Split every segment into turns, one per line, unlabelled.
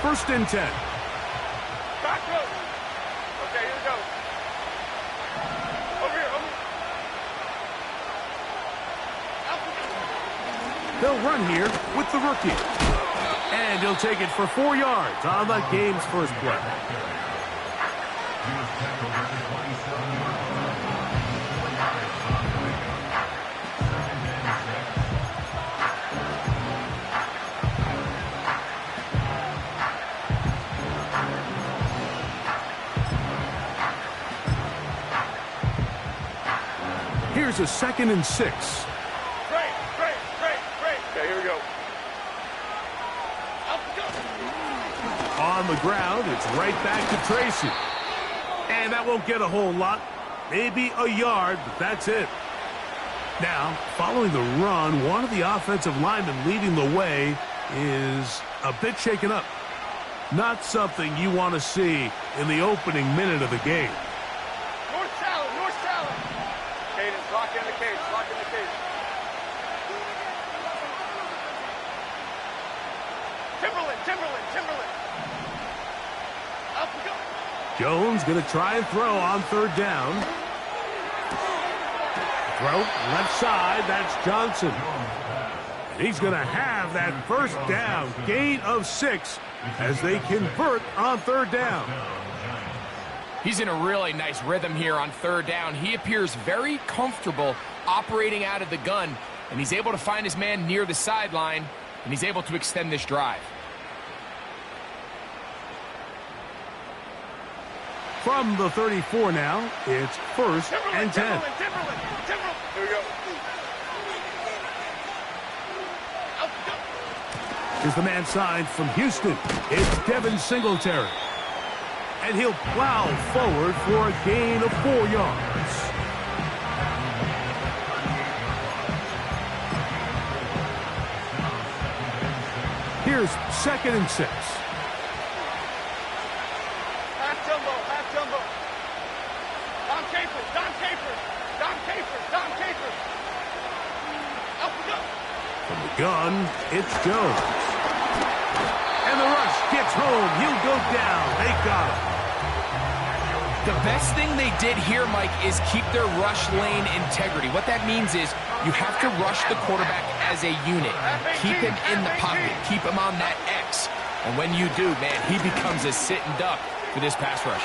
First and 10.
Back row. Okay, here we go. Over here, over here.
They'll run here with the rookie. And he'll take it for 4 yards on the game's first play. Here's a 2nd and 6.
Great. Okay, here we go.
On the ground, it's right back to Tracy. And that won't get a whole lot. Maybe a yard, but that's it. Now, following the run, one of the offensive linemen leading the way is a bit shaken up. Not something you want to see in the opening minute of the game.
North Talon. Cadence, lock in the cage. Timberland. Up we go.
Jones going to try and throw on 3rd down. Throw left side. That's Johnson. And he's going to have that first down. Gain of 6 as they convert on 3rd down.
He's in a really nice rhythm here on 3rd down. He appears very comfortable operating out of the gun, and he's able to find his man near the sideline, and he's able to extend this drive.
From the 34 now, it's 1st and 10.
Timberland. Here we go.
Here's the man signed from Houston. It's Devin Singletary. And he'll plow forward for a gain of 4 yards. Here's 2nd and 6.
Half jumbo. Dom Capers. Up we go.
From the gun, it's Jones. And the rush gets home. He'll go down. They got him.
The best thing they did here, Mike, is keep their rush lane integrity. What that means is you have to rush the quarterback as a unit. Keep him in the pocket. Keep him on that X. And when you do, man, he becomes a sitting duck for this pass rush.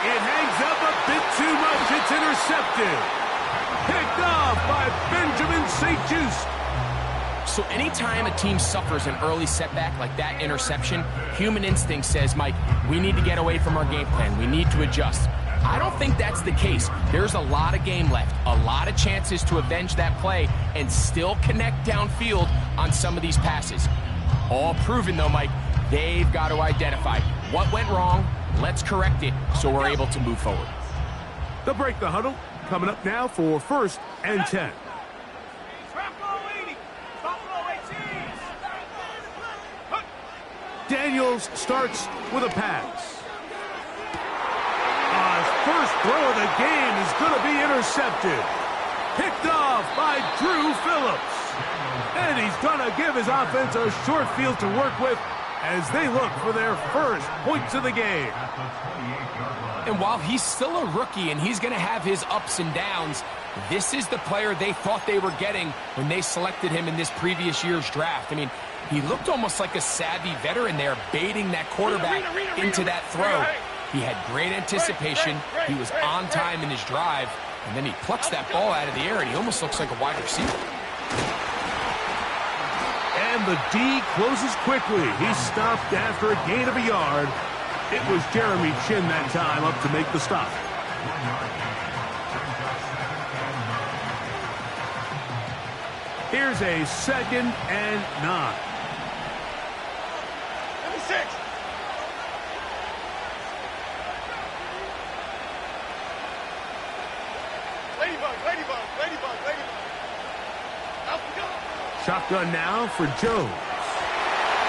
It hangs up a bit too much. It's intercepted. Picked off by Benjamin St. Just.
So anytime a team suffers an early setback like that interception, human instinct says, Mike, we need to get away from our game plan. We need to adjust. I don't think that's the case. There's a lot of game left, a lot of chances to avenge that play and still connect downfield on some of these passes. All proven, though, Mike, they've got to identify what went wrong. Let's correct it so we're able to move forward.
They'll break the huddle. Coming up now for 1st and 10. Daniels starts with a pass. His first throw of the game is going to be intercepted. Picked off by Drew Phillips. And he's going to give his offense a short field to work with as they look for their first points of the game.
And while he's still a rookie and he's going to have his ups and downs, this is the player they thought they were getting when they selected him in this previous year's draft. I mean, he looked almost like a savvy veteran there, baiting that quarterback into that throw. He had great anticipation. He was on time in his drive, and then he plucks that ball out of the air, and he almost looks like a wide receiver.
And the D closes quickly. He stopped after a gain of a yard. It was Jeremy Chin that time up to make the stop. Here's a 2nd and 9.
Number 6. Ladybug. Out we go.
Shotgun now for Jones.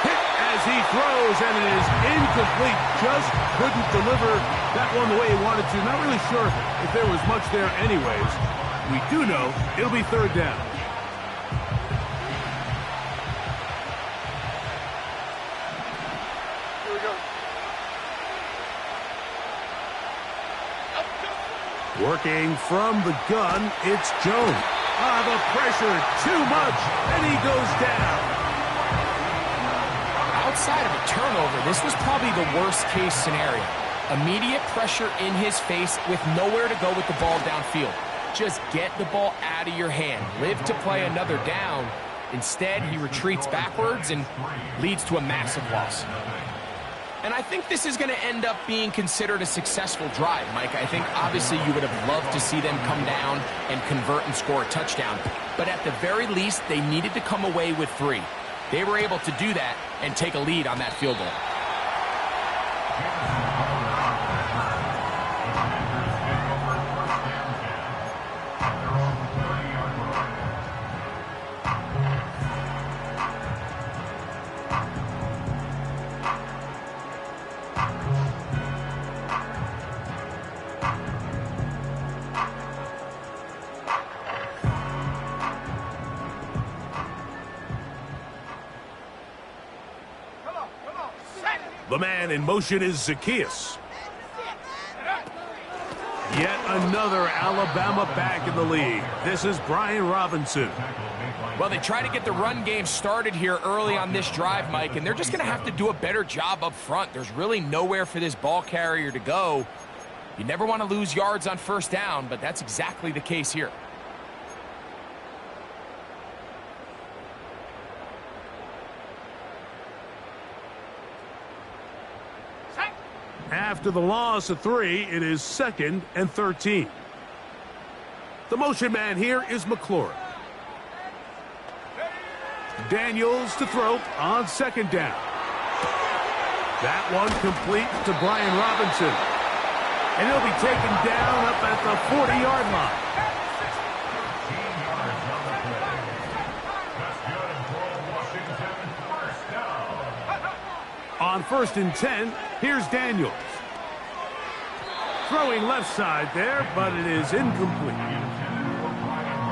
Hit as he throws, and it is incomplete. Just couldn't deliver that one the way he wanted to. Not really sure if there was much there anyways. We do know it'll be 3rd down.
go.
Working from the gun, it's Jones. The pressure, too much, and he goes down.
Outside of a turnover, this was probably the worst-case scenario. Immediate pressure in his face with nowhere to go with the ball downfield. Just get the ball out of your hand. Live to play another down. Instead, he retreats backwards and leads to a massive loss. And I think this is going to end up being considered a successful drive, Mike. I think obviously you would have loved to see them come down and convert and score a touchdown. But at the very least, they needed to come away with 3. They were able to do that and take a lead on that field goal.
The man in motion is Zacchaeus. Yet another Alabama back in the league. This is Brian Robinson.
Well, they try to get the run game started here early on this drive, Mike, and they're just going to have to do a better job up front. There's really nowhere for this ball carrier to go. You never want to lose yards on first down, but that's exactly the case here.
After the loss of 3, it is 2nd and 13. The motion man here is McLaurin. Daniels to throw on 2nd down. That one complete to Brian Robinson. And he'll be taken down up at the 40-yard line. On 1st and 10, here's Daniels. Throwing left side there, but it is incomplete.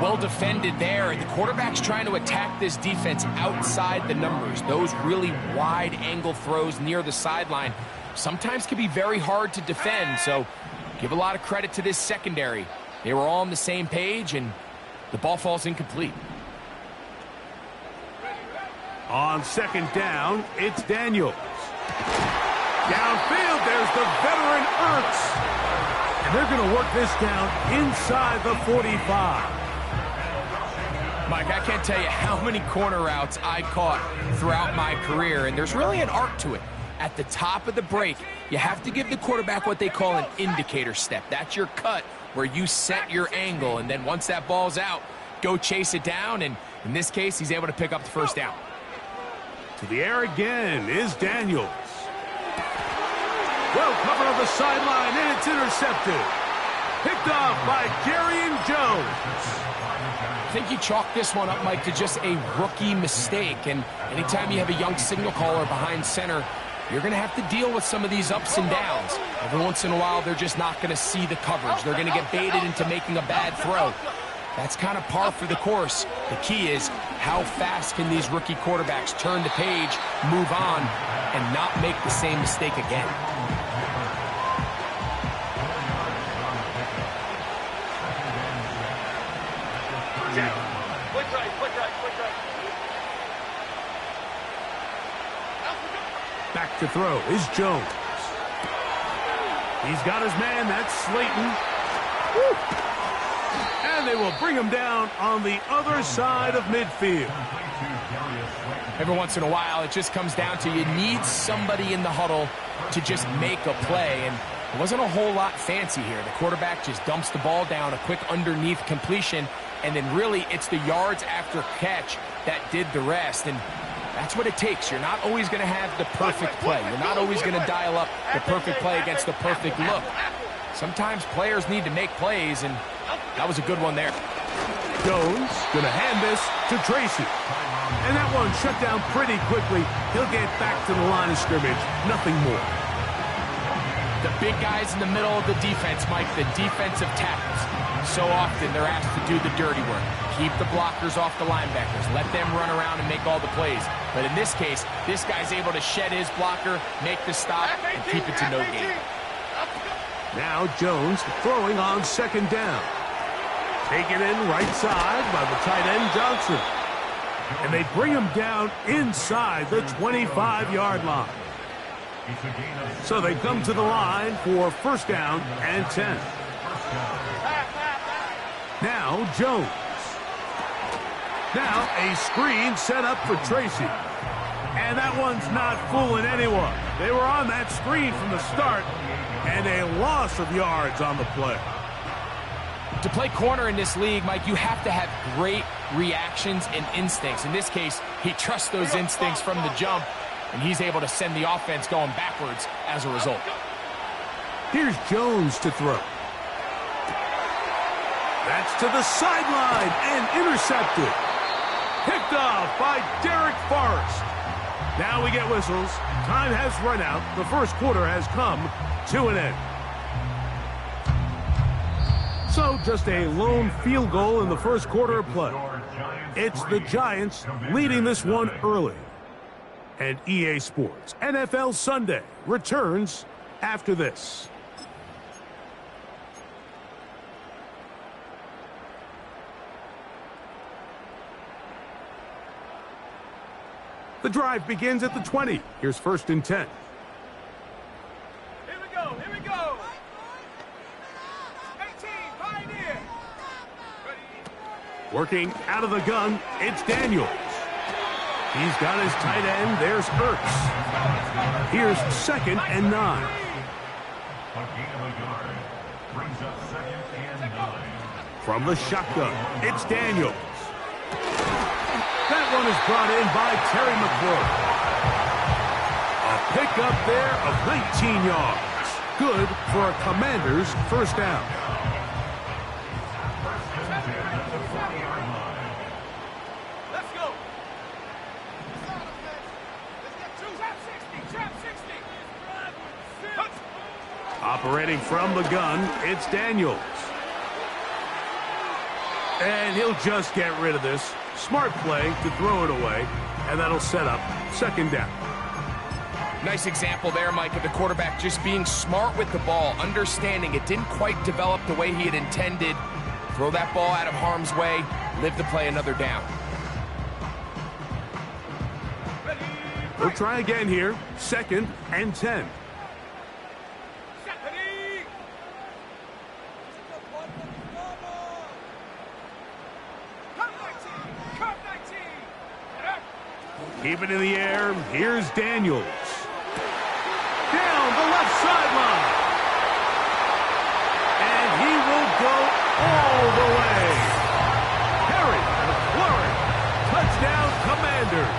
Well defended there, and the quarterback's trying to attack this defense outside the numbers. Those really wide angle throws near the sideline sometimes can be very hard to defend, so give a lot of credit to this secondary. They were all on the same page, and the ball falls incomplete.
On 2nd down, it's Daniels. Downfield, there's the veteran Ertz. And they're going to work this down inside the 45.
Mike, I can't tell you how many corner routes I caught throughout my career, and there's really an art to it. At the top of the break, you have to give the quarterback what they call an indicator step. That's your cut where you set your angle, and then once that ball's out, go chase it down, and in this case, he's able to pick up the first down.
To the air again is Daniels. Well covered on the sideline, and it's intercepted. Picked off by Jerry Jones.
I think you chalk this one up, Mike, to just a rookie mistake. And anytime you have a young signal caller behind center, you're going to have to deal with some of these ups and downs. Every once in a while, they're just not going to see the coverage. They're going to get baited into making a bad throw. That's kind of par for the course. The key is how fast can these rookie quarterbacks turn the page, move on, and not make the same mistake again.
Back to throw is Jones. He's got his man, that's Slayton. Woo! And they will bring him down on the other side of midfield.
Every once in a while, it just comes down to you need somebody in the huddle to just make a play. And it wasn't a whole lot fancy here. The quarterback just dumps the ball down, a quick underneath completion, and then really it's the yards after catch that did the rest. And that's what it takes. You're not always going to have the perfect play. You're not always going to dial up the perfect play against the perfect look. Sometimes players need to make plays, and that was a good one there.
Jones going to hand this to Tracy. And that one shut down pretty quickly. He'll get back to the line of scrimmage. Nothing more.
The big guys in the middle of the defense, Mike, the defensive tackles. So often they're asked to do the dirty work. Keep the blockers off the linebackers. Let them run around and make all the plays. But in this case, this guy's able to shed his blocker, make the stop, and keep it to no gain.
Now Jones throwing on second down. Taken in right side by the tight end Johnson. And they bring him down inside the 25-yard line. So they come to the line for first down and 10. Now Jones. Now a screen set up for Tracy. And that one's not fooling anyone. They were on that screen from the start, and a loss of yards on the play.
To play corner in this league, Mike, you have to have great reactions and instincts. In this case, he trusts those instincts from the jump, and he's able to send the offense going backwards as a result.
Here's Jones to throw. That's to the sideline and intercepted. Picked off by Derek Forrest. Now we get whistles. Time has run out. The first quarter has come to an end. So just a lone field goal in the first quarter of play. It's the Giants leading this one early. And EA Sports NFL Sunday returns after this. The drive begins at the 20. Here's first and 10.
Here we go, here we go. 18, Pioneer.
Working out of the gun, it's Daniels. He's got his tight end. There's Ertz. Here's second and 9. From the shotgun, it's Daniels. That one is brought in by Terry McLaurin. A pickup there of 19 yards. Good for a Commander's first down.
Let's go. Let's get two. Trap 60.
Operating from the gun, it's Daniels. And he'll just get rid of this. Smart play to throw it away, and that'll set up second down.
Nice example there, Mike, of the quarterback just being smart with the ball, understanding it didn't quite develop the way he had intended. Throw that ball out of harm's way, live to play another down.
We'll try again here. Second and 10. Keep it in the air. Here's Daniels. Down the left sideline. And he will go all the way. Harry McLaurin. Touchdown Commanders.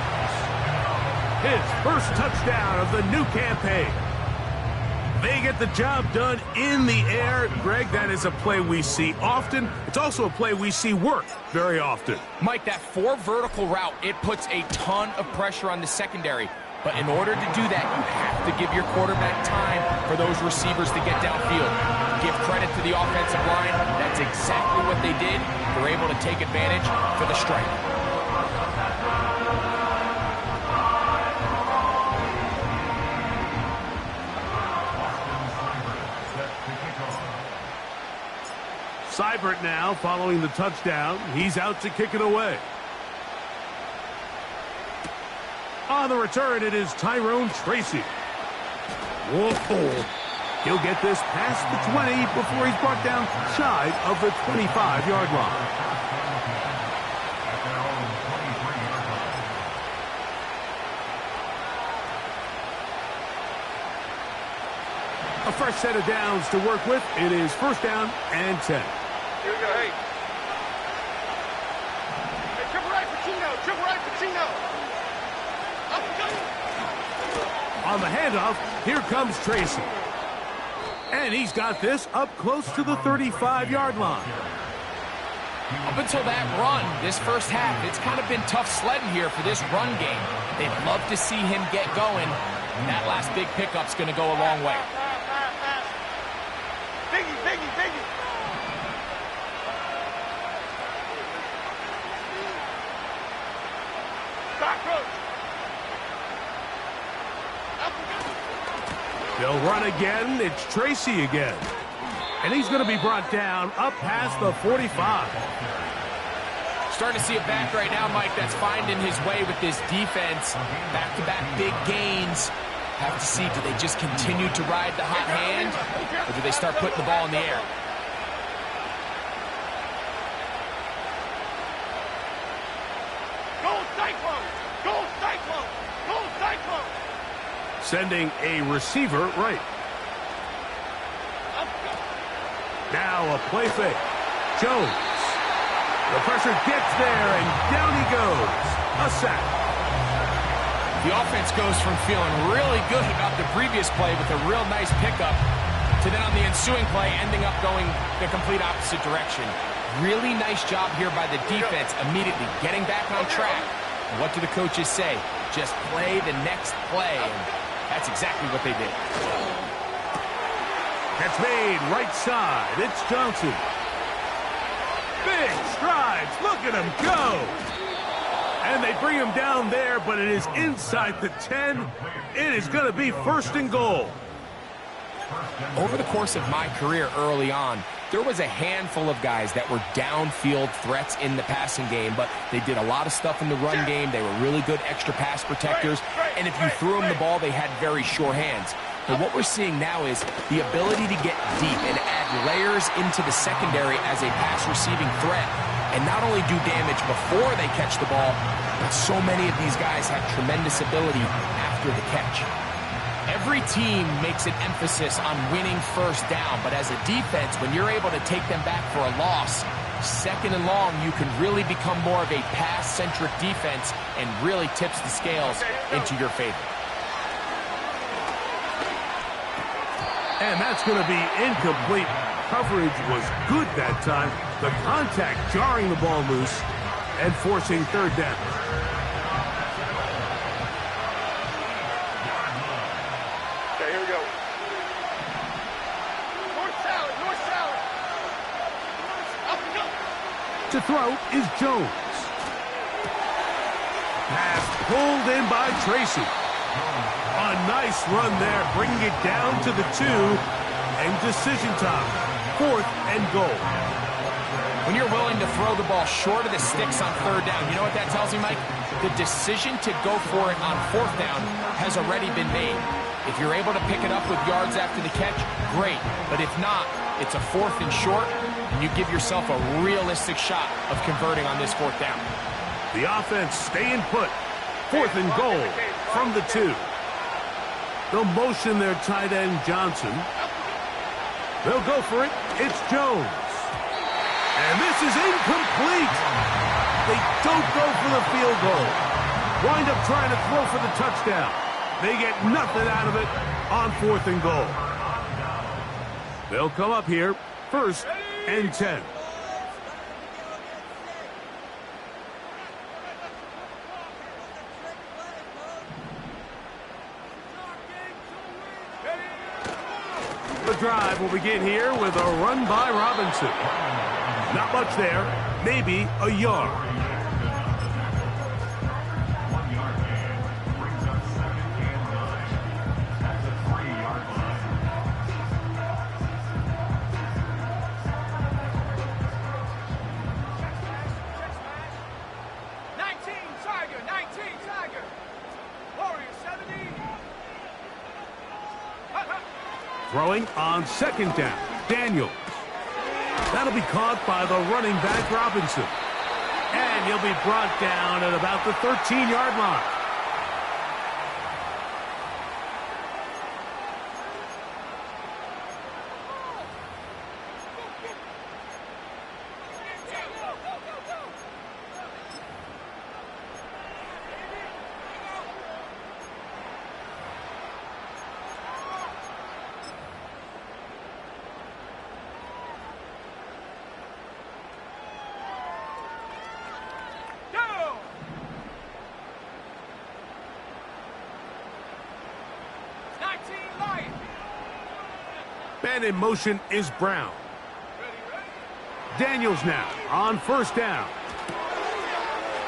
His first touchdown of the new campaign. They get the job done in the air. Greg, that is a play we see often. It's also a play we see work very often.
Mike, that 4 vertical route, it puts a ton of pressure on the secondary. But in order to do that, you have to give your quarterback time for those receivers to get downfield. Give credit to the offensive line. That's exactly what they did. They're able to take advantage for the strike.
Seibert now following the touchdown. He's out to kick it away. On the return, it is Tyrone Tracy. Whoa. He'll get this past the 20 before he's brought down shy of the 25-yard line. A fresh set of downs to work with. It is first down and 10.
Here we go, hey. Hey, triple right for Chino. Triple right for Chino.
On the handoff, here comes Tracy. And he's got this up close to the 35-yard line.
Up until that run, this first half, it's kind of been tough sledding here for this run game. They'd love to see him get going. And that last big pickup's going to go a long way.
Biggie. Stop, coach.
They'll run again. It's Tracy again. And he's going to be brought down up past the 45.
Starting to see a back right now, Mike, that's finding his way with this defense. Back-to-back big gains. Have to see, do they just continue to ride the hot hand, or do they start putting the ball in the air?
Go Cyclone! Go Cyclone! Go Cyclone!
Sending a receiver right. Now a play fake. Jones. The pressure gets there, and down he goes. A sack.
The offense goes from feeling really good about the previous play with a real nice pickup to then on the ensuing play ending up going the complete opposite direction. Really nice job here by the defense immediately getting back on track. And what do the coaches say? Just play the next play, and that's exactly what they did.
That's made right side. It's Johnson. Big strides. Look at him go. And they bring him down there, but it is inside the 10. It is going to be 1st and goal.
Over the course of my career early on, there was a handful of guys that were downfield threats in the passing game, but they did a lot of stuff in the run game. They were really good extra pass protectors, and if you threw them the ball, they had very sure hands. But what we're seeing now is the ability to get deep and add layers into the secondary as a pass-receiving threat, and not only do damage before they catch the ball, but so many of these guys have tremendous ability after the catch. Every team makes an emphasis on winning first down, but as a defense, when you're able to take them back for a loss, 2nd and long, you can really become more of a pass-centric defense and really tips the scales into your favor.
And that's going to be incomplete. Coverage was good that time. The contact jarring the ball loose and forcing 3rd down.
Okay, here we go. North salad, north salad. Up we go.
To throw is Jones. Pass pulled in by Tracy. A nice run there, bringing it down to the 2, and decision time. 4th and goal.
When you're willing to throw the ball short of the sticks on 3rd down, you know what that tells me, Mike? The decision to go for it on 4th down has already been made. If you're able to pick it up with yards after the catch, great. But if not, it's a 4th and short, and you give yourself a realistic shot of converting on this 4th down.
The offense staying put. 4th and goal from the 2. They'll motion their tight end, Johnson. They'll go for it. It's Jones. And this is incomplete. They don't go for the field goal. Wind up trying to throw for the touchdown. They get nothing out of it on 4th and goal. They'll come up here, 1st and 10. The drive will begin here with a run by Robinson. Not much there, maybe a yard. Throwing on 2nd down, Daniels. That'll be caught by the running back, Robinson. And he'll be brought down at about the 13-yard line. Man in motion is Brown. Daniels now on 1st down.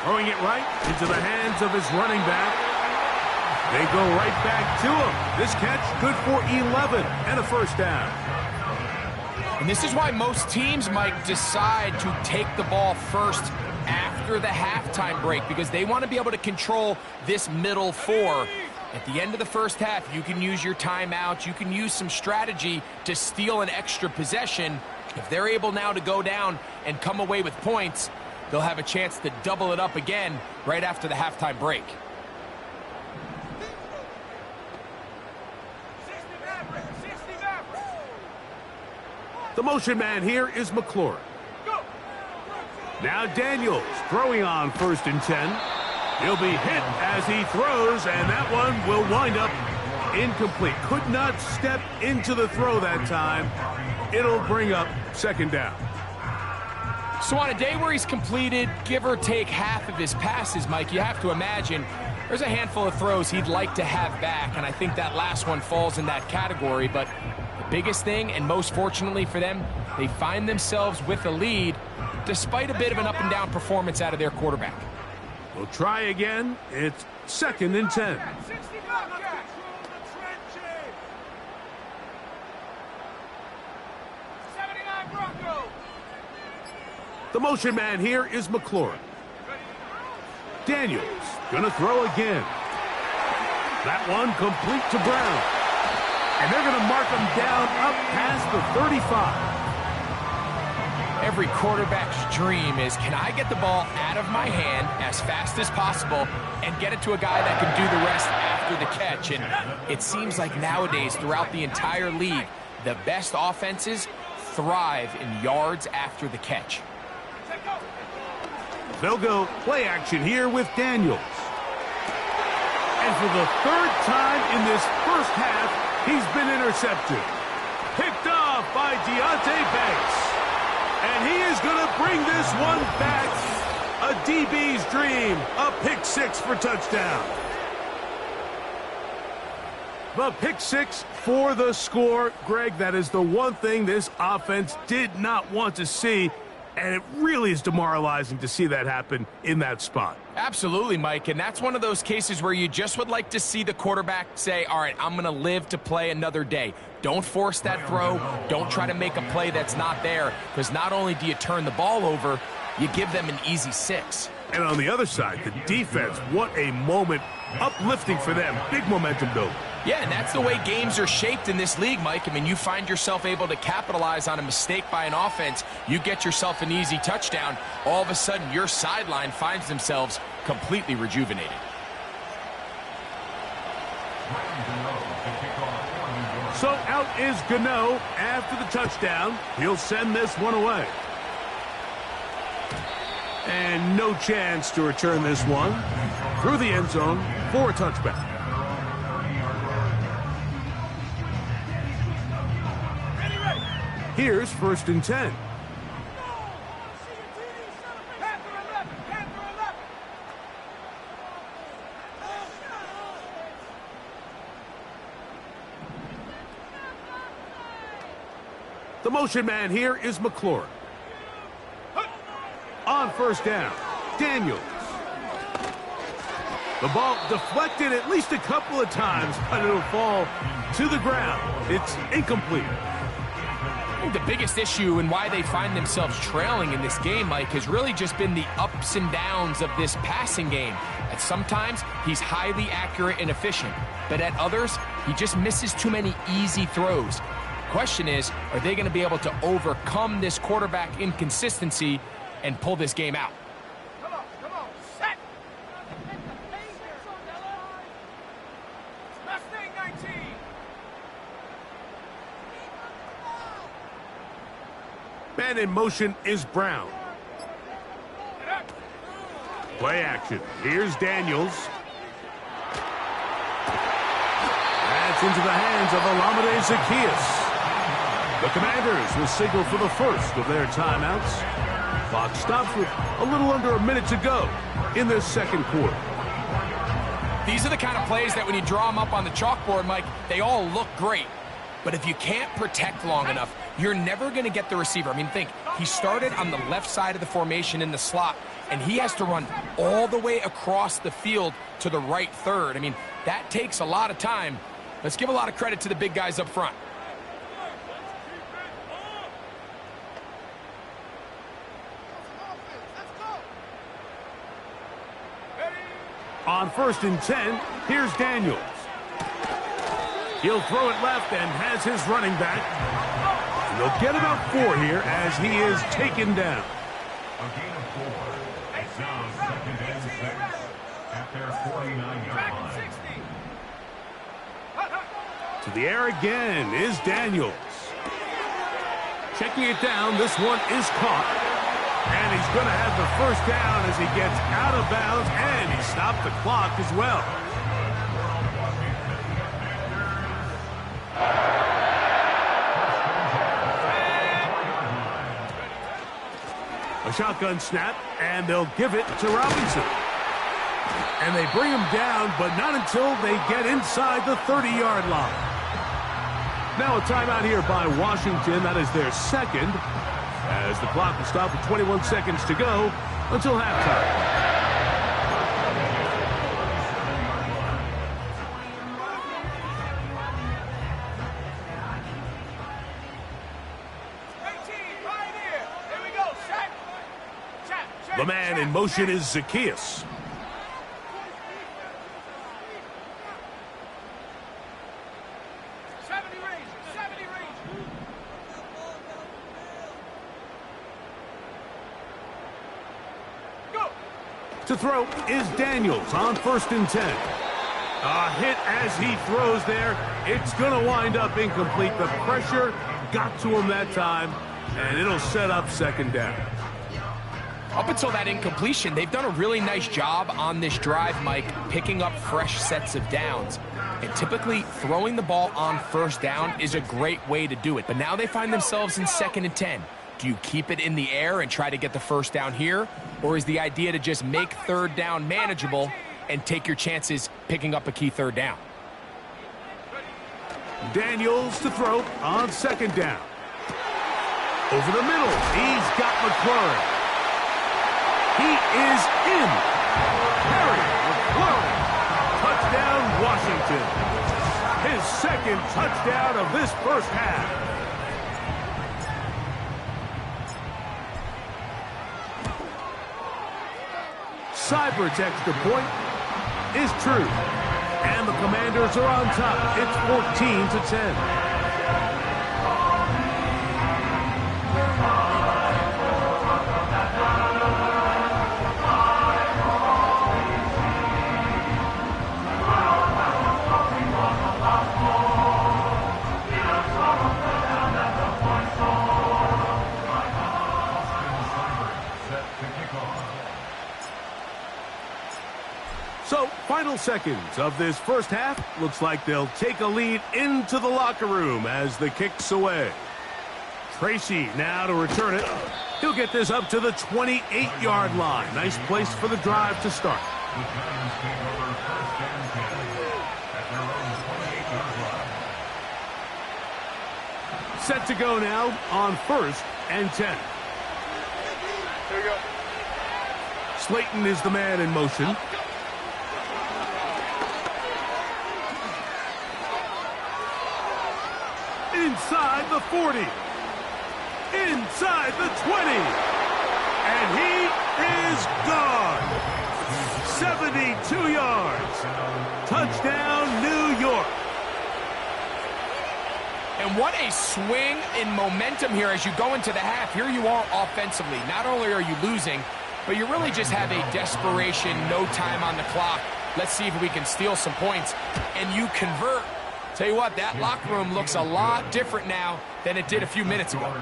Throwing it right into the hands of his running back. They go right back to him. This catch good for 11 and a first down.
And this is why most teams might decide to take the ball first after the halftime break, because they want to be able to control this middle four. At the end of the first half, you can use your timeout. You can use some strategy to steal an extra possession. If they're able now to go down and come away with points, they'll have a chance to double it up again right after the halftime break.
The motion man here is McLaurin. Now Daniels throwing on 1st and 10. He'll be hit as he throws, and that one will wind up incomplete. Could not step into the throw that time. It'll bring up 2nd down.
So on a day where he's completed, give or take half of his passes, Mike, you have to imagine there's a handful of throws he'd like to have back, and I think that last one falls in that category. But the biggest thing, and most fortunately for them, they find themselves with a lead despite a bit of an up-and-down performance out of their quarterback.
We'll try again. It's 2nd and 10. The motion man here is McLaurin. Daniels gonna throw again. That one complete to Brown. And they're gonna mark him down up past the 35.
Every quarterback's dream is, can I get the ball out of my hand as fast as possible and get it to a guy that can do the rest after the catch? And it seems like nowadays, throughout the entire league, the best offenses thrive in yards after the catch.
They'll go play action here with Daniels. And for the 3rd time in this first half, he's been intercepted. Picked off by Deontay Banks. And he is going to bring this one back. A DB's dream. A pick 6 for touchdown. The pick 6 for the score. Greg, that is the one thing this offense did not want to see. And it really is demoralizing to see that happen in that spot.
Absolutely, Mike, and that's one of those cases where you just would like to see the quarterback say, all right, I'm going to live to play another day. Don't force that throw. Don't try to make a play that's not there, because not only do you turn the ball over, you give them an easy 6.
And on the other side, the defense, what a moment. Uplifting for them. Big momentum build.
Yeah, and that's the way games are shaped in this league, Mike. I mean, you find yourself able to capitalize on a mistake by an offense. You get yourself an easy touchdown. All of a sudden, your sideline finds themselves completely rejuvenated.
So out is Gano after the touchdown. He'll send this one away. And no chance to return this one through the end zone for a touchback. Here's 1st and 10. The motion man here is McLaurin. On 1st down, Daniels. The ball deflected at least a couple of times, but it'll fall to the ground. It's incomplete.
I think the biggest issue and why they find themselves trailing in this game, Mike, has really just been the ups and downs of this passing game. At sometimes, he's highly accurate and efficient, but at others, he just misses too many easy throws. The question is, are they going to be able to overcome this quarterback inconsistency and pull this game out?
Come on, set! Mustang 19!
Man in motion is Brown. Play action. Here's Daniels. That's into the hands of Olamide Zaccheaus. The Commanders will signal for the first of their timeouts. Clock stops with a little under a minute to go in this 2nd quarter.
These are the kind of plays that when you draw them up on the chalkboard, Mike, they all look great. But if you can't protect long enough, you're never going to get the receiver. I mean, think, he started on the left side of the formation in the slot. and he has to run all the way across the field to the right third. I mean, that takes a lot of time. Let's give a lot of credit to the big guys up front.
On 1st and 10, here's Daniels. He'll throw it left and has his running back. And they'll get about 4 here as he is taken down.
A gain of 4. It's now 2nd and 6 at their 49-yard line.
To the air again is Daniels. Checking it down, this one is caught. And he's going to have the 1st down as he gets out of bounds, and he stopped the clock as well. A shotgun snap, and they'll give it to Robinson. And they bring him down, but not until they get inside the 30-yard line. Now a timeout here by Washington. That is their 2nd. As the clock will stop with 21 seconds to go until halftime. The man in motion is Zacchaeus. To throw is Daniels on 1st and 10. A hit as he throws there. It's going to wind up incomplete. The pressure got to him that time, and it'll set up 2nd down.
Up until that incompletion, they've done a really nice job on this drive, Mike, picking up fresh sets of downs. And typically, throwing the ball on 1st down is a great way to do it. But now they find themselves in 2nd and 10. Do you keep it in the air and try to get the 1st down here? Or is the idea to just make 3rd down manageable and take your chances picking up a key 3rd down?
Daniels to throw on 2nd down. Over the middle, he's got McLaurin. He is in. Harry McLaurin. Touchdown, Washington. His 2nd touchdown of this 1st half. Seibert's extra point is true. And the Commanders are on top. It's 14-10. So, final seconds of this 1st half. Looks like they'll take a lead into the locker room as the kick's away. Tracy now to return it. He'll get this up to the 28-yard line. Nice place for the drive to start.
The Giants take over 1st and 10 at their own 28-yard line.
Set to go now on 1st and 10.
Here we go.
Slayton is the man in motion. Inside the 40. Inside the 20. And he is gone. 72 yards. Touchdown, New York.
And what a swing in momentum here as you go into the half. Here you are offensively. Not only are you losing, but you really just have a desperation, no time on the clock. Let's see if we can steal some points. And you convert. Tell you what, that locker room looks a lot different now than it did a few minutes ago.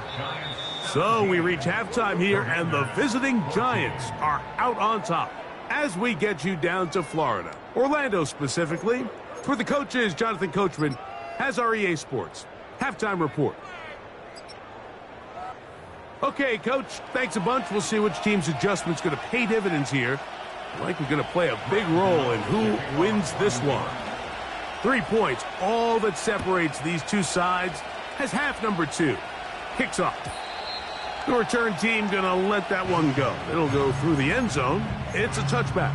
So we reach halftime here, and the visiting Giants are out on top as we get you down to Florida, Orlando specifically. For the coaches, Jonathan Coachman has our EA Sports halftime report. Okay, Coach, thanks a bunch. We'll see which team's adjustment's going to pay dividends here. Likely going to play a big role in who wins this one. 3 points, all that separates these two sides, has half number 2. Kicks off. The return team going to let that one go. It'll go through the end zone. It's a touchback.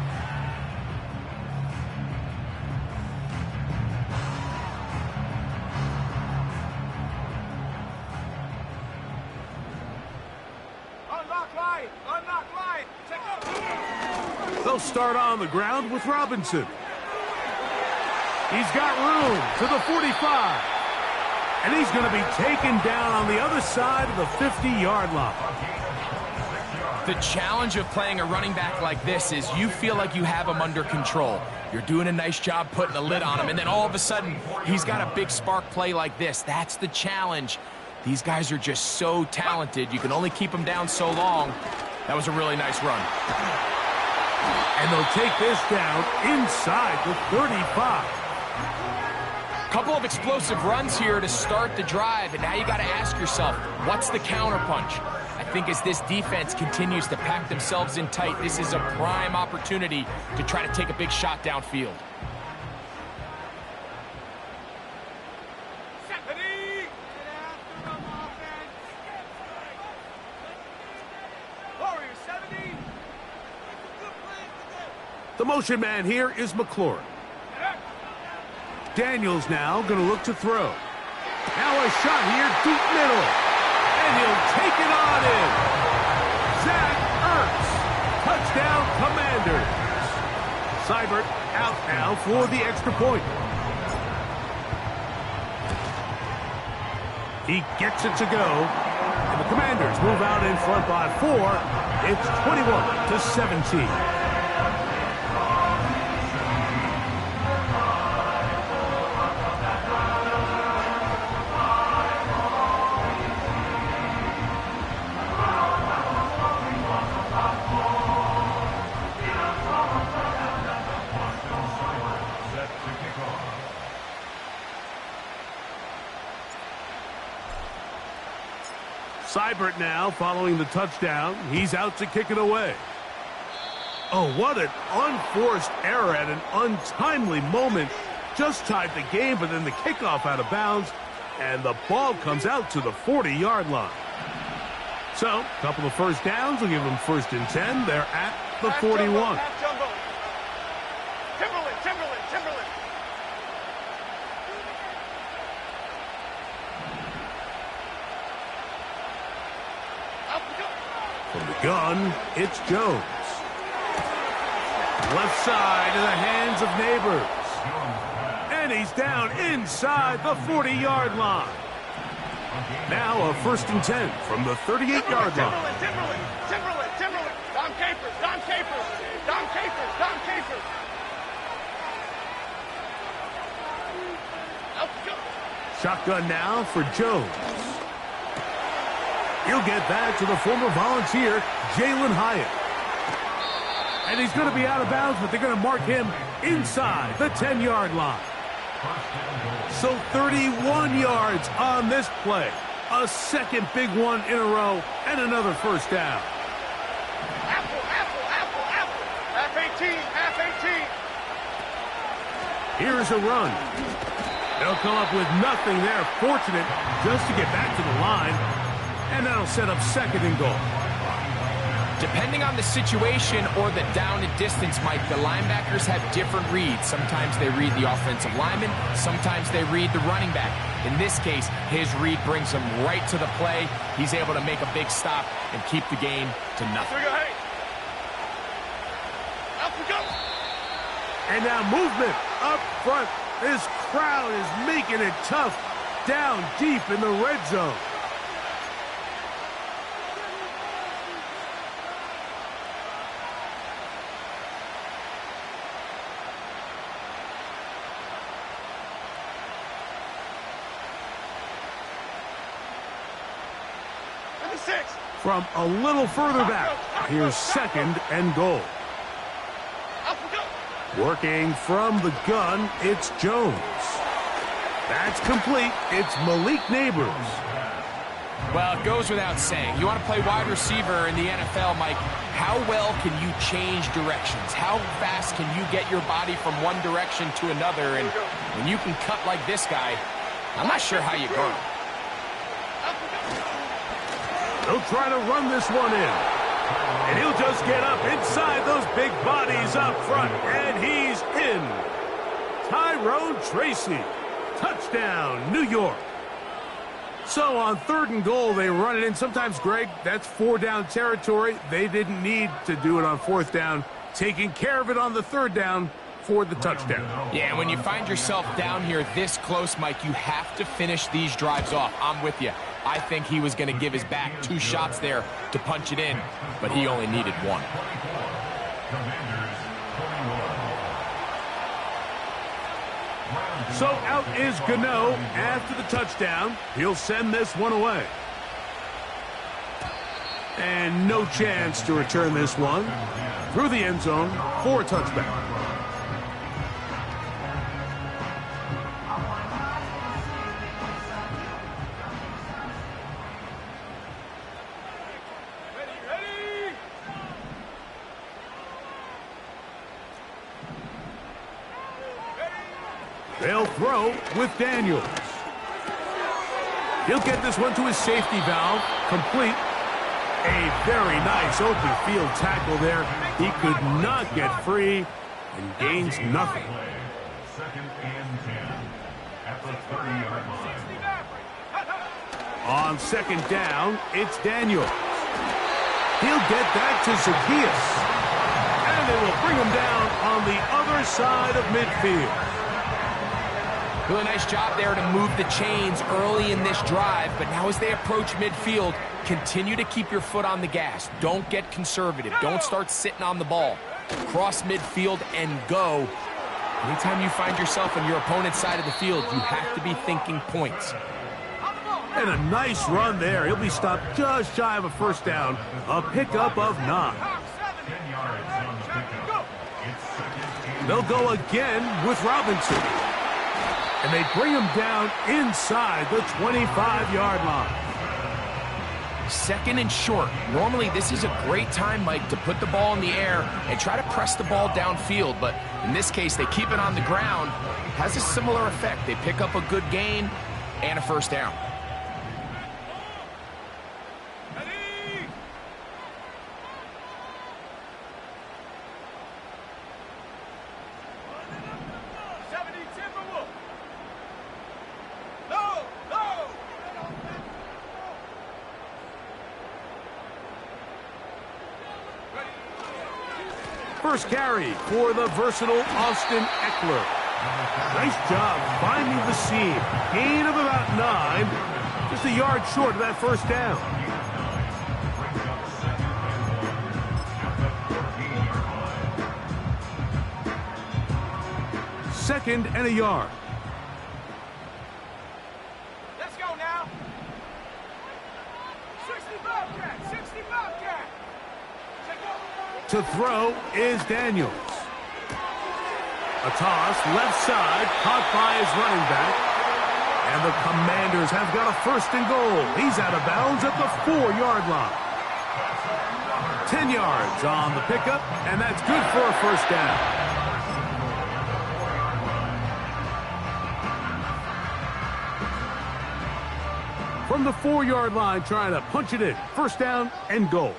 They'll start on the ground with Robinson. He's got room to the 45. And he's going to be taken down on the other side of the 50-yard line.
The challenge of playing a running back like this is you feel like you have him under control. You're doing a nice job putting a lid on him, and then all of a sudden, he's got a big spark play like this. That's the challenge. These guys are just so talented. You can only keep them down so long. That was a really nice run.
And they'll take this down inside the 35.
Couple of explosive runs here to start the drive, and now you got to ask yourself, what's the counterpunch? I think as this defense continues to pack themselves in tight, this is a prime opportunity to try to take a big shot downfield.
The motion man here is McLaurin. Daniels now going to look to throw. Now a shot here, deep middle. And he'll take it on in. Zach Ertz. Touchdown, Commanders. Seibert out now for the extra point. He gets it to go. And the Commanders move out in front by 4. It's 21-17. Seibert now following the touchdown. He's out to kick it away. Oh, what an unforced error at an untimely moment. Just tied the game, but then the kickoff out of bounds, and the ball comes out to the 40-yard line. So, a couple of first downs will give them 1st and 10. They're at the 41. From the gun, it's Jones. Left side in the hands of Neighbors. And he's down inside the 40-yard line. Now a 1st and 10 from the 38-yard line.
Timberland. Don Capers.
Shotgun now for Jones. He'll get that to the former Volunteer, Jalen Hyatt. And he's going to be out of bounds, but they're going to mark him inside the 10-yard line. So 31 yards on this play. A second big one in a row, and another first down.
Apple. Half 18.
Here's a run. They'll come up with nothing there. Fortunate just to get back to the line. And that'll set up 2nd and goal.
Depending on the situation or the down and distance, Mike, the linebackers have different reads. Sometimes they read the offensive lineman. Sometimes they read the running back. In this case, his read brings him right to the play. He's able to make a big stop and keep the game to nothing.
And now movement up front. This crowd is making it tough down deep in the red zone. From a little further back, here's 2nd and goal. Working from the gun, it's Jones. That's complete. It's Malik Neighbors.
Well, it goes without saying. You want to play wide receiver in the NFL, Mike, how well can you change directions? How fast can you get your body from one direction to another? And when you can cut like this guy, I'm not sure how you guard him.
He'll try to run this one in. And he'll just get up inside those big bodies up front. And he's in. Tyrone Tracy. Touchdown, New York. So on 3rd and goal, they run it in. Sometimes, Greg, that's 4-down territory. They didn't need to do it on 4th down. Taking care of it on the 3rd down for the touchdown.
Yeah, when you find yourself down here this close, Mike, you have to finish these drives off. I'm with you. I think he was going to give his back 2 shots there to punch it in, but he only needed 1.
So out is Gano after the touchdown. He'll send this one away. And no chance to return this one through the end zone for a touchback. They'll throw with Daniels. He'll get this one to his safety valve. Complete. A very nice open field tackle there. He could not get free and gains nothing.
2nd and 10 at the 30-yard line.
On 2nd down, it's Daniels. He'll get that to Zacchaeus. And they will bring him down on the other side of midfield.
Really nice job there to move the chains early in this drive, but now as they approach midfield, continue to keep your foot on the gas. Don't get conservative. Don't start sitting on the ball. Cross midfield and go. Anytime you find yourself on your opponent's side of the field, you have to be thinking points.
And a nice run there. He'll be stopped just shy of a 1st down. A pickup of 9.
10 yards on the pickup. It's 2nd and
They'll go again with Robinson. And they bring him down inside the 25-yard line.
2nd and short. Normally, this is a great time, Mike, to put the ball in the air and try to press the ball downfield. But in this case, they keep it on the ground. Has a similar effect. They pick up a good gain and a 1st down.
First carry for the versatile Austin Eckler. Nice job finding the seam. Gain of about 9. Just a yard short of that 1st down. Second and a yard.
Let's go now. 60 Bobcat, 60 Bobcat.
To throw is Daniels. A toss, left side, caught by his running back. And the Commanders have got a 1st and goal. He's out of bounds at the 4-yard line. 10 yards on the pickup, and that's good for a 1st down. From the 4-yard line, trying to punch it in. 1st down and goal.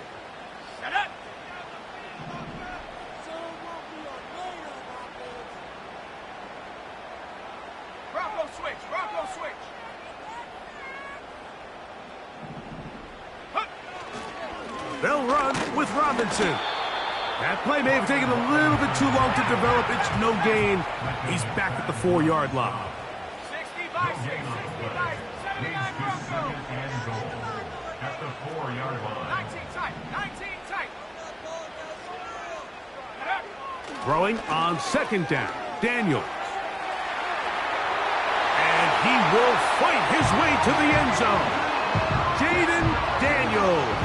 They'll run with Robinson. That play may have taken a little bit too long to develop. It's no gain. He's back at the 4-yard line.
60 by 6, 60 by 79 Broncos.
and goal at the 4-yard line.
19 tight, 19 tight.
Throwing on 2nd down, Daniels. And he will fight his way to the end zone. Jaden Daniels.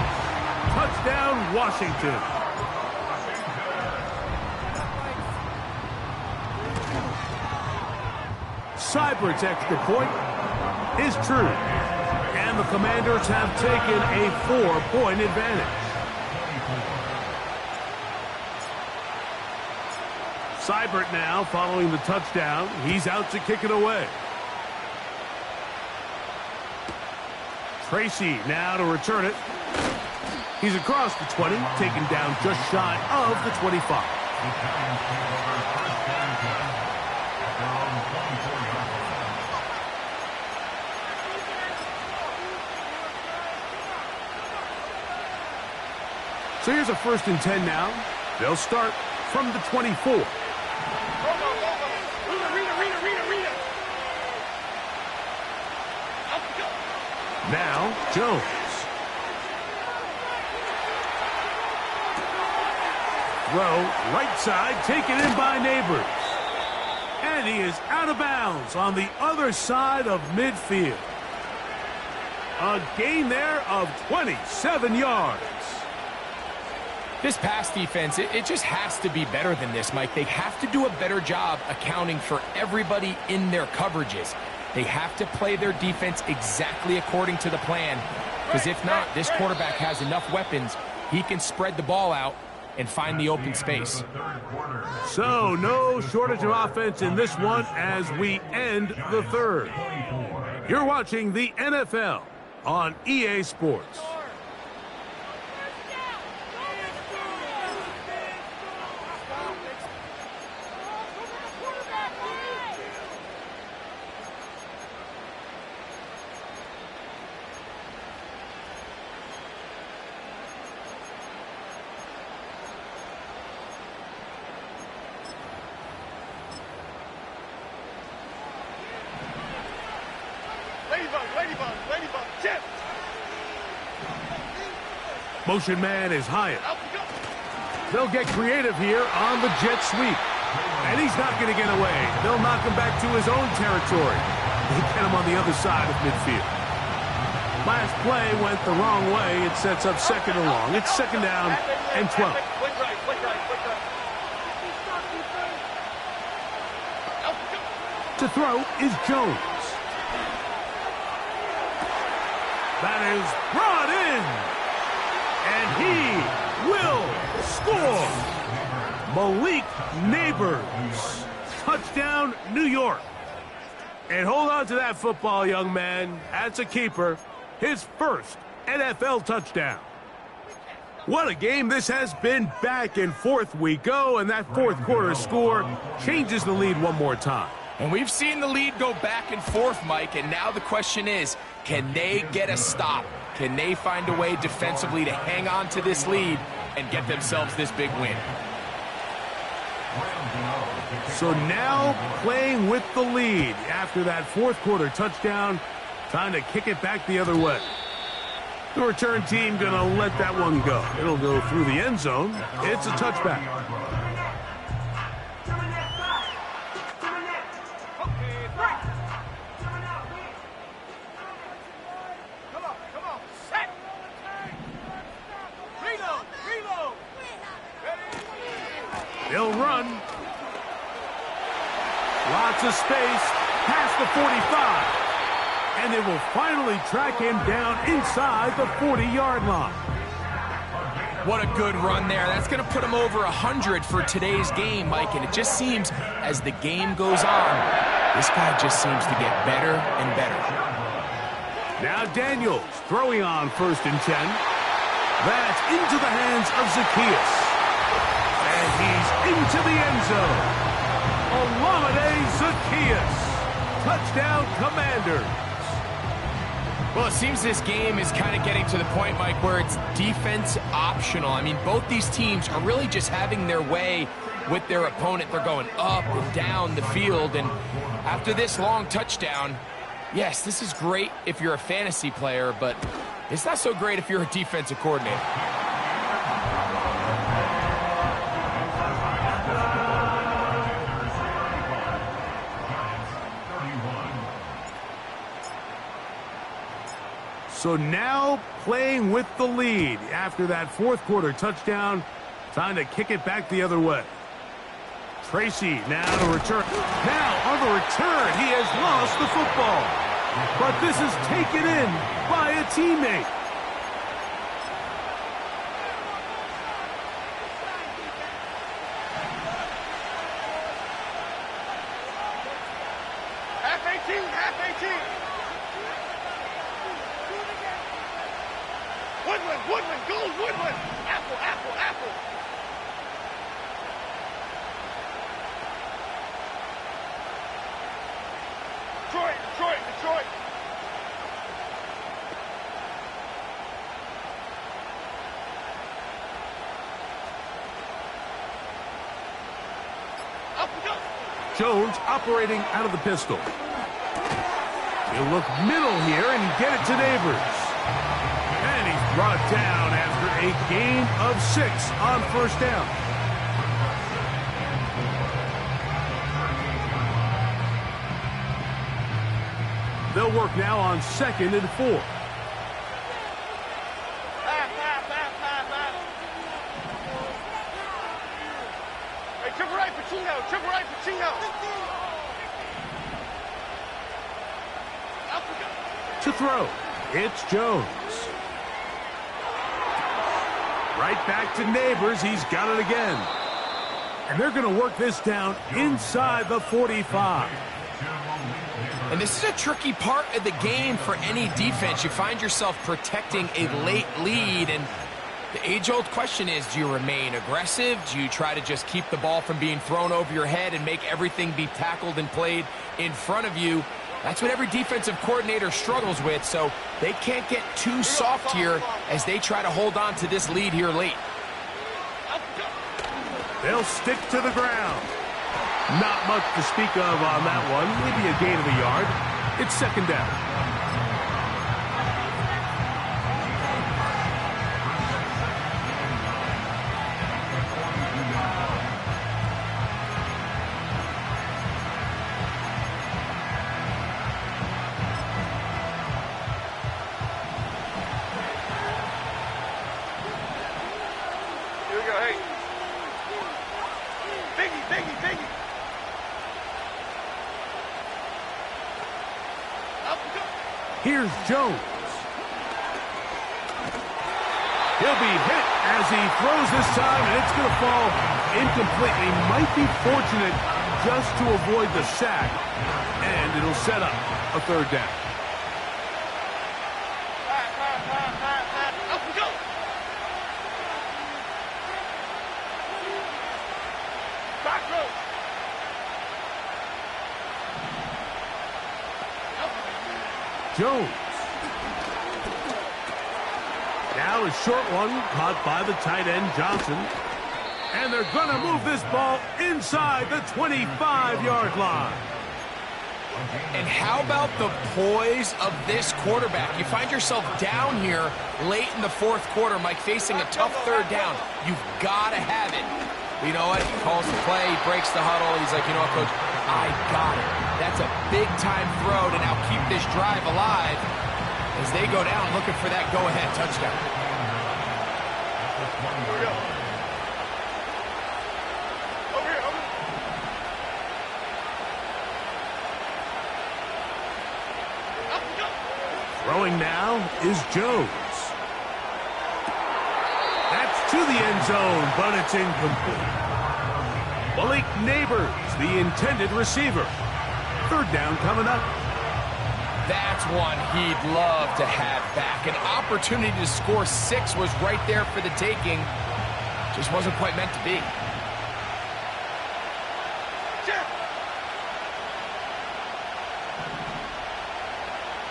Touchdown, Washington. Seibert's extra point is true. And the Commanders have taken a 4-point advantage. Seibert now following the touchdown. He's out to kick it away. Tracy now to return it. He's across the 20, taken down just shy of the 25.
The Italians take over first and 10 at their own 24-yard line.
So here's a 1st and 10 now. They'll start from the 24. Now, Jones. Throw, right side, taken in by Neighbors. And he is out of bounds on the other side of midfield. A gain there of 27 yards.
This pass defense, it just has to be better than this, Mike. They have to do a better job accounting for everybody in their coverages. They have to play their defense exactly according to the plan, because if not, this quarterback has enough weapons. He can spread the ball out and find the open space.
So no shortage of offense in this one as we end the third. You're watching the NFL on EA Sports. Motion man is Hyatt. They'll get creative here on the jet sweep. And he's not going to get away. They'll knock him back to his own territory. They get him on the other side of midfield. Last play went the wrong way. It sets up 2nd and long. It's 2nd down and 12. To throw is Jones. That is brought in. And he will score. Malik Neighbors. Touchdown, New York. And hold on to that football, young man. That's a keeper. His first NFL touchdown. What a game this has been. Back and forth we go, and that 4th quarter score changes the lead one more time.
And we've seen the lead go back and forth, Mike, and now the question is, can they get a stop? Can they find a way defensively to hang on to this lead and get themselves this big win?
So now playing with the lead after that 4th quarter touchdown, trying to kick it back the other way. The return team going to let that one go. It'll go through the end zone. It's a touchback. They'll run. Lots of space past the 45. And they will finally track him down inside the 40-yard line.
What a good run there. That's going to put him over 100 for today's game, Mike. And it just seems as the game goes on, this guy just seems to get better and better.
Now Daniels throwing on 1st and 10. That's into the hands of Zacchaeus. And he's into the end zone. Olamide Zacchaeus. Touchdown, Commanders.
Well, it seems this game is kind of getting to the point, Mike, where it's defense optional. I mean, both these teams are really just having their way with their opponent. They're going up and down the field. And after this long touchdown, yes, this is great if you're a fantasy player, but it's not so great if you're a defensive coordinator.
So now playing with the lead after that 4th quarter touchdown, time to kick it back the other way. Tracy now to return. Now on the return, he has lost the football. But this is taken in by a teammate.
Half 18, half 18. Woodland, gold, Woodland. Apple, apple, apple. Detroit, Detroit, Detroit. Up we go.
Jones operating out of the pistol. He'll look middle here and get it to Neighbors. And he's brought down after a gain of 6 on first down. They'll work now on 2nd and 4.
Hey, triple right, Pacino. Triple right, Pacino. Up we go.
To throw, it's Jones. Right back to Neighbors. He's got it again. And they're going to work this down inside the 45.
And this is a tricky part of the game for any defense. You find yourself protecting a late lead, and the age-old question is, do you remain aggressive? Do you try to just keep the ball from being thrown over your head and make everything be tackled and played in front of you? That's what every defensive coordinator struggles with, so they can't get too soft here as they try to hold on to this lead here late.
They'll stick to the ground. Not much to speak of on that one. Maybe a gain of a yard. It's 2nd down.
Here we go, hey. Biggie, Biggie, Biggie. Up we go.
Here's Jones. He'll be hit as he throws this time, and it's going to fall incomplete. He might be fortunate just to avoid the sack, and it'll set up a 3rd down.
Up we go. Back row.
Jones. Now a short one caught by the tight end Johnson. And they're going to move this ball inside the 25-yard line.
And how about the poise of this quarterback? You find yourself down here late in the 4th quarter, Mike, facing a tough 3rd down. You've got to have it. You know what? He calls the play, he breaks the huddle. He's like, you know what, Coach? I got it. That's a big-time throw to now keep this drive alive as they go down looking for that go-ahead touchdown.
Here we go. Over here, over here. Up we go.
Throwing now is Jones. That's to the end zone, but it's incomplete. Malik Neighbors, the intended receiver. 3rd down coming up.
That's one he'd love to have back. An opportunity to score 6 was right there for the taking. Just wasn't quite meant to be.
Jeff.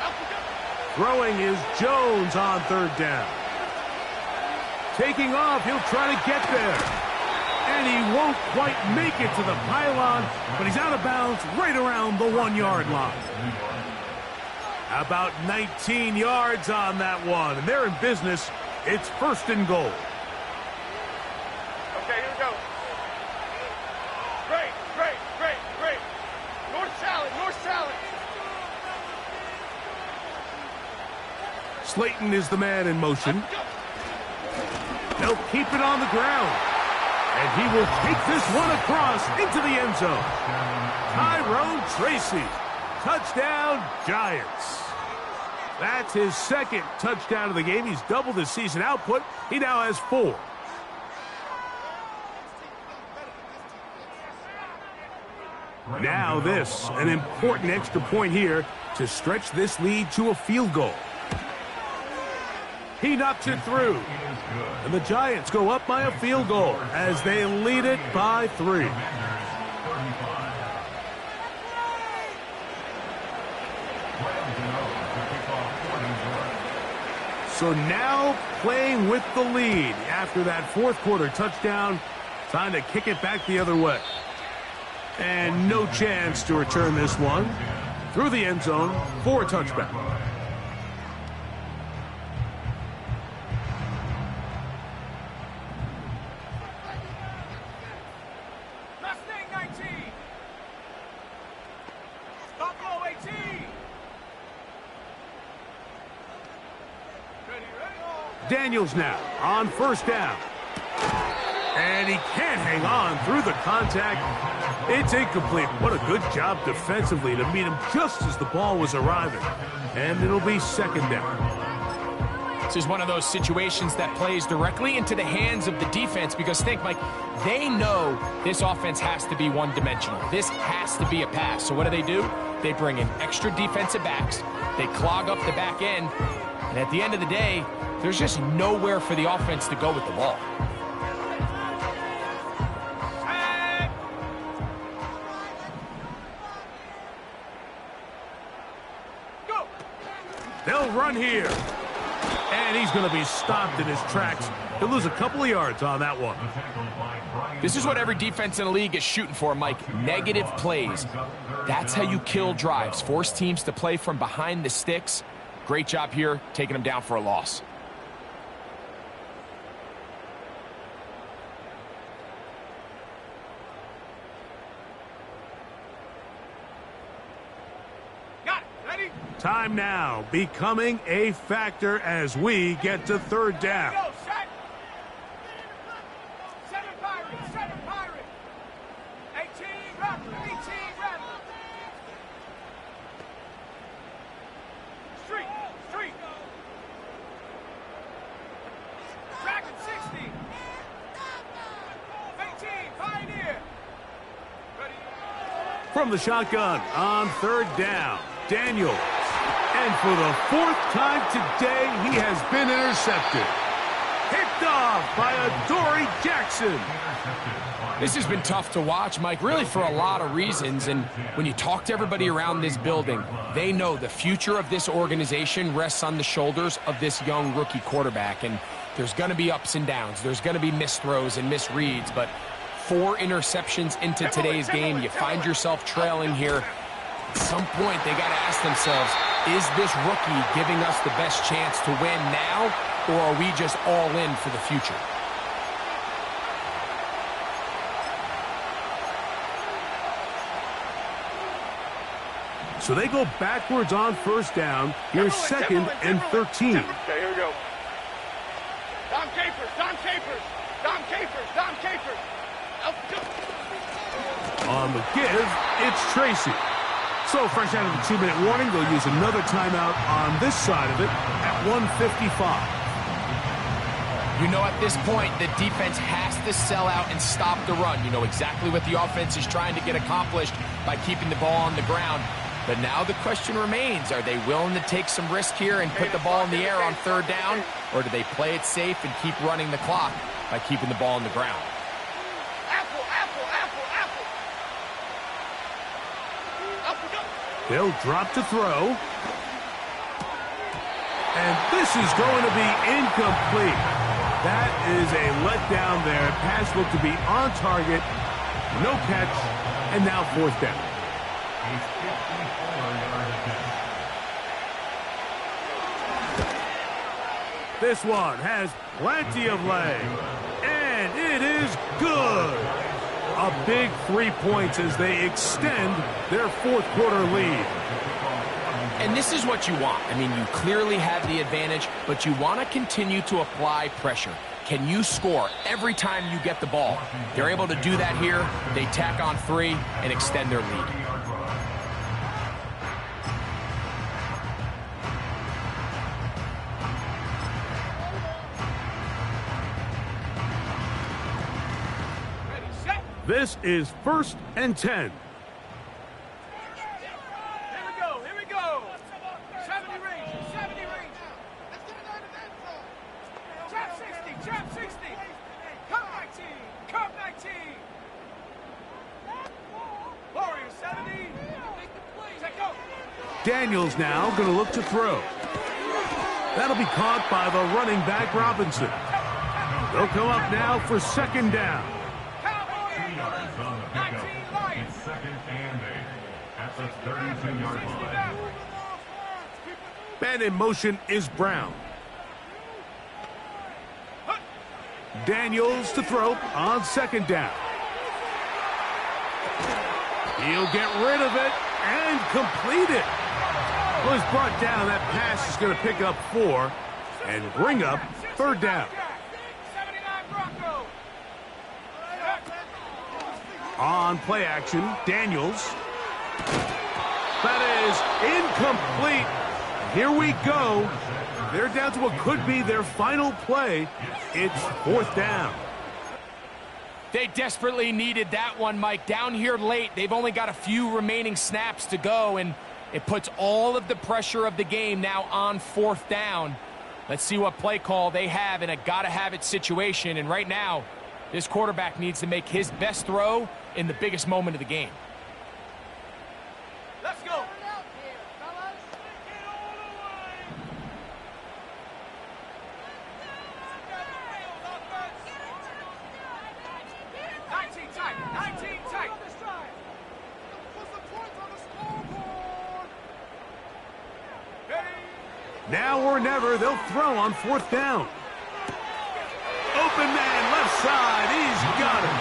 Up we go.
Throwing is Jones on 3rd down. Taking off, he'll try to get there. And he won't quite make it to the pylon, but he's out of bounds right around the 1-yard line. About 19 yards on that one, and they're in business. It's 1st and goal.
Okay, here we go. Great, great, great, great. North salad, north salad.
Slayton is the man in motion.
Up we go.
They'll keep it on the ground. And he will take this one across into the end zone. Tyrone Tracy. Touchdown, Giants. That's his 2nd touchdown of the game. He's doubled his season output. He now has 4. Now this, an important extra point here to stretch this lead to a field goal. He knocks it through. And the Giants go up by a field goal as they lead it by 3. So now playing with the lead after that fourth quarter touchdown. Time to kick it back the other way. And no chance to return this one through the end zone for a touchback.
Mustang 19. Buffalo 18.
Daniels now on first down. And he can't hang on through the contact. It's incomplete. What a good job defensively to meet him just as the ball was arriving. And it'll be second down.
This is one of those situations that plays directly into the hands of the defense because think, Mike, they know this offense has to be one-dimensional. This has to be a pass. So what do? They bring in extra defensive backs. They clog up the back end. And at the end of the day, there's just nowhere for the offense to go with the ball.
They'll run here. And he's going to be stopped in his tracks. He'll lose a couple of yards on that one.
This is what every defense in the league is shooting for, Mike. Negative plays. That's how you kill drives. Force teams to play from behind the sticks. Great job here, taking them down for a loss.
Time now becoming a factor as we get to third down.
Go, set. 7 Pirates, 7 Pirates. 18 Rebels, 18 Rebels. Street. Dragon 60. 18, Pioneer. Ready.
From the shotgun on third down, Daniels. And for the 4th time today, he has been intercepted. Picked off by Adoree Jackson.
This has been tough to watch, Mike, really for a lot of reasons. And when you talk to everybody around this building, they know the future of this organization rests on the shoulders of this young rookie quarterback. And there's going to be ups and downs. There's going to be missed throws and misreads. But 4 interceptions into today's game, you find yourself trailing here. At some point, they got to ask themselves, is this rookie giving us the best chance to win now, or are we just all in for the future?
So they go backwards on first down. Here's second and 13.
Okay, here we go. Dom Capers.
On the give, it's Tracy. So fresh out of the 2-minute warning, they'll use another timeout on this side of it at 1:55.
You know, at this point, the defense has to sell out and stop the run. You know exactly what the offense is trying to get accomplished by keeping the ball on the ground. But now the question remains, are they willing to take some risk here and put the ball in the air on third down? Or do they play it safe and keep running the clock by keeping the ball on the ground?
They'll drop to throw. And this is going to be incomplete. That is a letdown there. Pass looked to be on target. No catch. And now fourth down. This one has plenty of leg. And it is good. A big 3 points as they extend their fourth quarter lead.
And this is what you want. I mean, you clearly have the advantage, but you want to continue to apply pressure. Can you score every time you get the ball? They're able to do that here. They tack on 3 and extend their lead.
This is 1st and 10.
Here we go. 70 range.
Daniels now going to look to throw. That'll be caught by the running back, Robinson. They'll come up now for second down.
2 yards on the pickup. It's second and 8 at the 32-yard line.
Man in motion is Brown. Daniels to throw on second down. He'll get rid of it and complete it. Was brought down. That pass is going to pick up 4 and bring up third down. On play action, Daniels. That is incomplete. Here we go. They're down to what could be their final play. It's fourth down.
They desperately needed that one, Mike. Down here late, they've only got a few remaining snaps to go, and it puts all of the pressure of the game now on fourth down. Let's see what play call they have in a gotta-have-it situation. And right now, this quarterback needs to make his best throw in the biggest moment of the game.
Let's go.
Now or never, they'll throw on fourth down. Open man, left side, he's got him.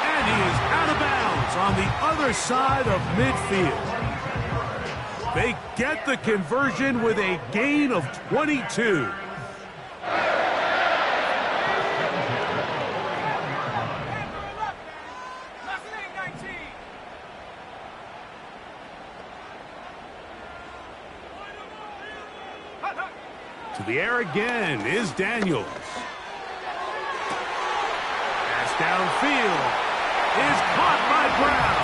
And he is out of bounds on the other side of midfield. They get the conversion with a gain of 22. To the air again is Daniels. Pass downfield is caught by Brown.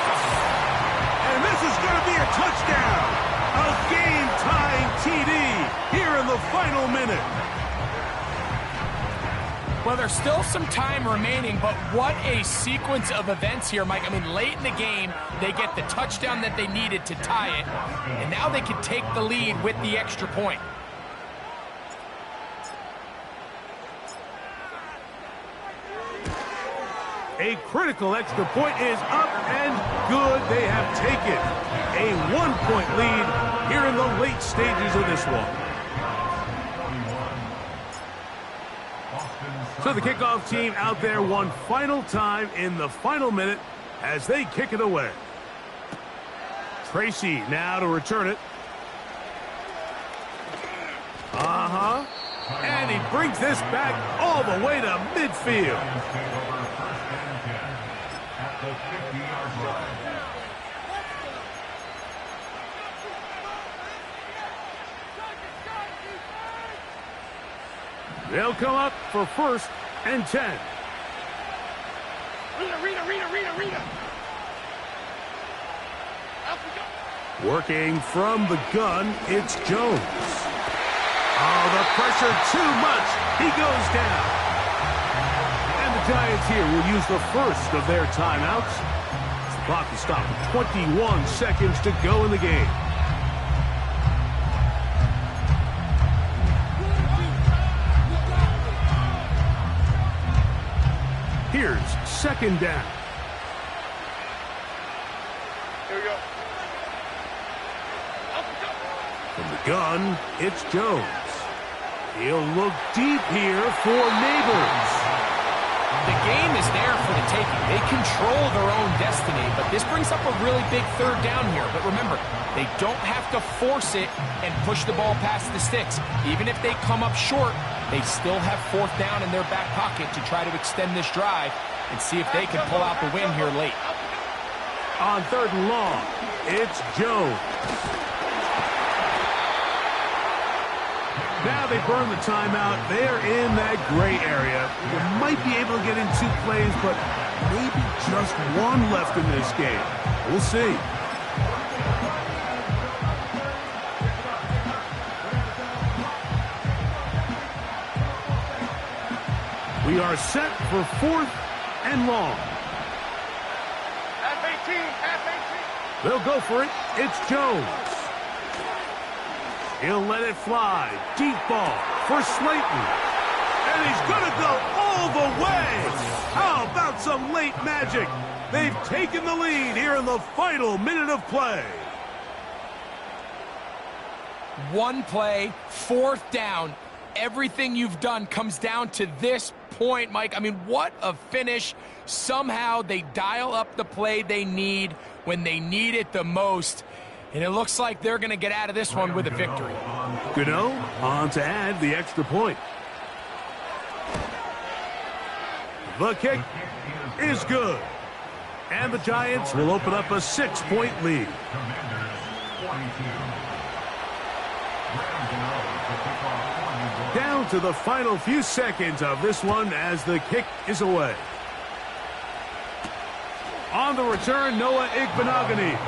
And this is going to be a touchdown. A game-tying TD here in the final minute.
Well, there's still some time remaining, but what a sequence of events here, Mike. I mean, late in the game, they get the touchdown that they needed to tie it, and now they can take the lead with the extra point.
A critical extra point is up and good. They have taken a 1-point lead here in the late stages of this one. So the kickoff team out there one final time in the final minute as they kick it away. Tracy now to return it. And he brings this back all the way to midfield.
At the 50-yard line.
They'll come up for first and 10.
Rita.
Working from the gun, it's Jones. Oh, the pressure too much. He goes down. And the Giants here will use the first of their timeouts. The clock is stopped with 21 seconds to go in the game. Here's second down.
Here we go.
From the gun, it's Jones. He'll look deep here for Neighbors.
The game is there for the taking. They control their own destiny, but this brings up a really big third down here. But remember, they don't have to force it and push the ball past the sticks. Even if they come up short, they still have fourth down in their back pocket to try to extend this drive and see if they can pull out the win here late.
On third and long, it's Jones. Now they burn the timeout. They're in that gray area. You might be able to get in 2 plays, but maybe just one left in this game. We'll see. We are set for fourth and long.
Half 18.
They'll go for it. It's Jones. He'll let it fly. Deep ball for Slayton. And he's going to go all the way. How about some late magic? They've taken the lead here in the final minute of play.
One play, 4th down. Everything you've done comes down to this point, Mike. I mean, what a finish. Somehow they dial up the play they need when they need it the most. And it looks like they're going to get out of this one with a victory.
Gano on to add the extra point. The kick is good. And the Giants will open up a 6-point lead. Down to the final few seconds of this one as the kick is away. On the return, Noah Igbenogany.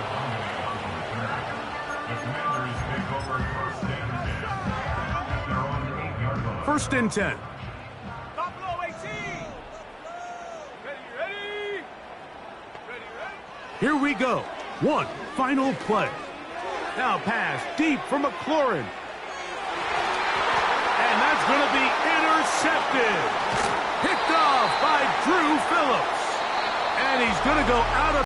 First and 10.
Buffalo 18. Ready.
Here we go. One final play. Now pass deep for McLaurin. And that's going to be intercepted. Picked off by Drew Phillips. And he's going to go out of